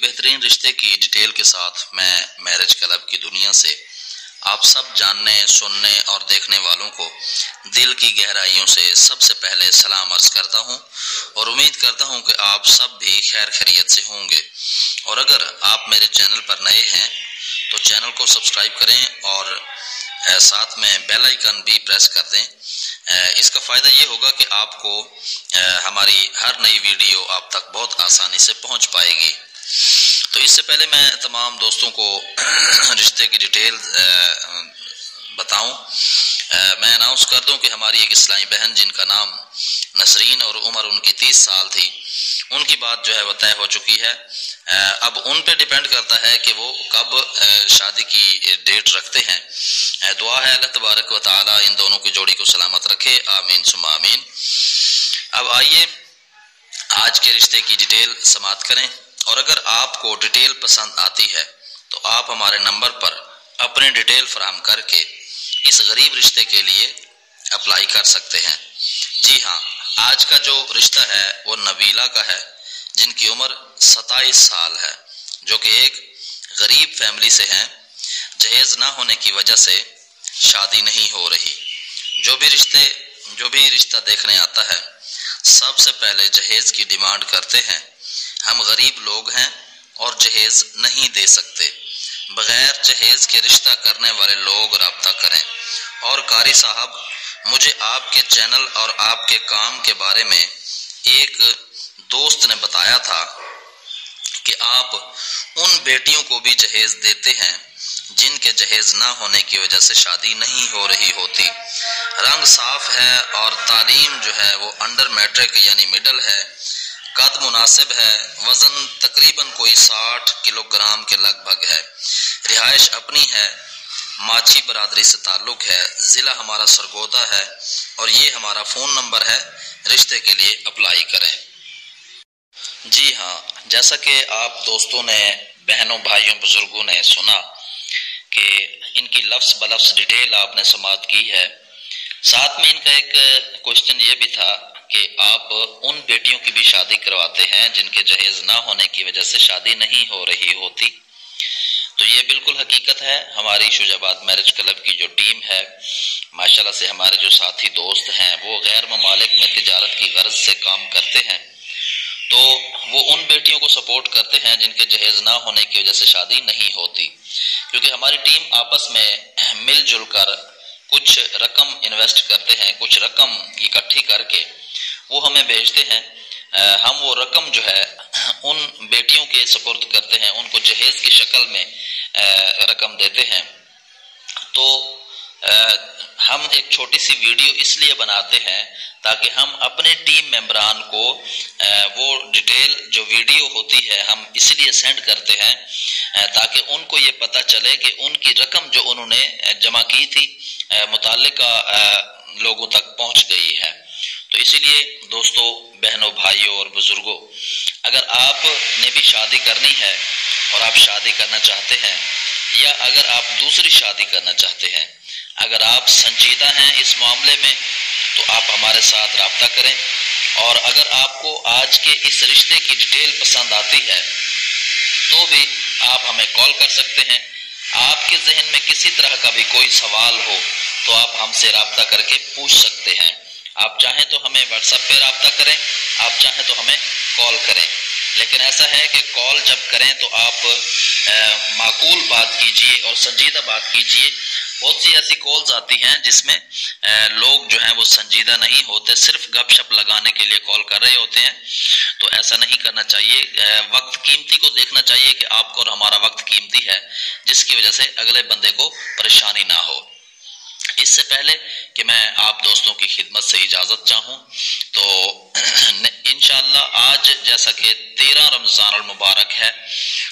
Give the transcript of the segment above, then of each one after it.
बेहतरीन रिश्ते की डिटेल के साथ मैं मैरिज क्लब की दुनिया से आप सब जानने, सुनने और देखने वालों को दिल की गहराइयों से सबसे पहले सलाम अर्ज करता हूं और उम्मीद करता हूं कि आप सब भी खैर खैरियत से होंगे। और अगर आप मेरे चैनल पर नए हैं तो चैनल को सब्सक्राइब करें और साथ में बेल आइकन भी प्रेस कर दें। इसका फ़ायदा ये होगा कि आपको हमारी हर नई वीडियो आप तक बहुत आसानी से पहुंच पाएगी। तो इससे पहले मैं तमाम दोस्तों को रिश्ते की डिटेल बताऊं, मैं अनाउंस कर दूं कि हमारी एक इस्लामी बहन जिनका नाम नसरीन और उम्र उनकी 30 साल थी, उनकी बात जो है वह तय हो चुकी है। अब उन पे डिपेंड करता है कि वो कब शादी की डेट रखते हैं। दुआ है अल्लाह तबारक व तआला इन दोनों की जोड़ी को सलामत रखे, आमीन सुम्मा आमीन। अब आइए आज के रिश्ते की डिटेल समाप्त करें और अगर आपको डिटेल पसंद आती है तो आप हमारे नंबर पर अपनी डिटेल फराहम करके इस गरीब रिश्ते के लिए अप्लाई कर सकते हैं। जी हाँ, आज का जो रिश्ता है वो नबीला का है जिनकी उम्र 27 साल है, जो कि एक गरीब फैमिली से हैं। जहेज ना होने की वजह से शादी नहीं हो रही। जो भी रिश्ता देखने आता है सबसे पहले जहेज की डिमांड करते हैं। हम गरीब लोग हैं और जहेज नहीं दे सकते। बगैर जहेज के रिश्ता करने वाले लोग राब्ता करें। और कारी साहब, मुझे आपके चैनल और आपके काम के बारे में एक दोस्त ने बताया था कि आप उन बेटियों को भी जहेज देते हैं जिनके जहेज ना होने की वजह से शादी नहीं हो रही होती। रंग साफ है और तालीम जो है वो अंडर मैट्रिक यानी मिडल है। कद मुनासिब है। वजन तकरीबन कोई 60 किलोग्राम के लगभग है। रिहाइश अपनी है। माची बरादरी से ताल्लुक है। जिला हमारा सरगोदा है और ये हमारा फोन नंबर है। रिश्ते के लिए अप्लाई करें। जी हाँ, जैसा कि आप दोस्तों ने, बहनों, भाइयों, बुजुर्गों ने सुना कि इनकी लफ्ज बलफ्ज डिटेल आपने समाप्त की है। साथ में इनका एक क्वेश्चन ये भी था कि आप उन बेटियों की भी शादी करवाते हैं जिनके जहेज ना होने की वजह से शादी नहीं हो रही होती। तो ये बिल्कुल हकीकत है। हमारी शुजाबाद मैरिज क्लब की जो टीम है, माशाल्लाह से हमारे जो साथी दोस्त हैं वो गैर ममालिक में तिजारत की गर्ज से काम करते हैं, तो वो उन बेटियों को सपोर्ट करते हैं जिनके जहेज ना होने की वजह से शादी नहीं होती। क्योंकि हमारी टीम आपस में मिलजुल कर कुछ रकम इन्वेस्ट करते हैं, कुछ रकम इकट्ठी करके वो हमें भेजते हैं। हम वो रकम जो है उन बेटियों के सपुर्द करते हैं, उनको जहेज की शक्ल में रकम देते हैं। तो हम एक छोटी सी वीडियो इसलिए बनाते हैं ताकि हम अपने टीम मेंबरान को वो डिटेल जो वीडियो होती है हम इसलिए सेंड करते हैं ताकि उनको ये पता चले कि उनकी रकम जो उन्होंने जमा की थी मुताल्लिका लोगों तक पहुंच गई है। तो इसीलिए दोस्तों, बहनों, भाइयों और बुजुर्गों, अगर आपने भी शादी करनी है और आप शादी करना चाहते हैं या अगर आप दूसरी शादी करना चाहते हैं, अगर आप संजीदा हैं इस मामले में तो आप हमारे साथ राब्ता करें। और अगर आपको आज के इस रिश्ते की डिटेल पसंद आती है तो भी आप हमें कॉल कर सकते हैं। आपके जहन में किसी तरह का भी कोई सवाल हो तो आप हमसे राब्ता करके पूछ सकते हैं। आप चाहें तो हमें व्हाट्सएप पे राब्ता करें, आप चाहें तो हमें कॉल करें। लेकिन ऐसा है कि कॉल जब करें तो आप माकूल बात कीजिए और संजीदा बात कीजिए। बहुत सी ऐसी कॉल्स आती हैं जिसमें लोग जो हैं वो संजीदा नहीं होते, सिर्फ गपशप लगाने के लिए कॉल कर रहे होते हैं। तो ऐसा नहीं करना चाहिए। वक्त कीमती को देखना चाहिए कि आपको और हमारा वक्त कीमती है, जिसकी वजह से अगले बंदे को परेशानी ना हो। इससे पहले कि मैं आप दोस्तों की खिदमत से इजाजत चाहूं तो इंशाअल्लाह आज जैसा कि 13 रमजान अल मुबारक है,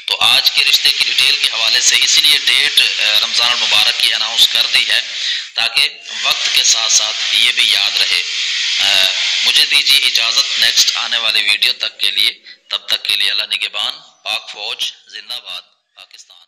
तो आज के रिश्ते की डिटेल के हवाले से इसलिए डेट रमजान अल मुबारक की अनाउंस कर दी है ताकि वक्त के साथ साथ ये भी याद रहे। मुझे दीजिए इजाजत नेक्स्ट आने वाले वीडियो तक के लिए। तब तक के लिए अल्लाह निगहबान। पाक फौज जिंदाबाद। पाकिस्तान।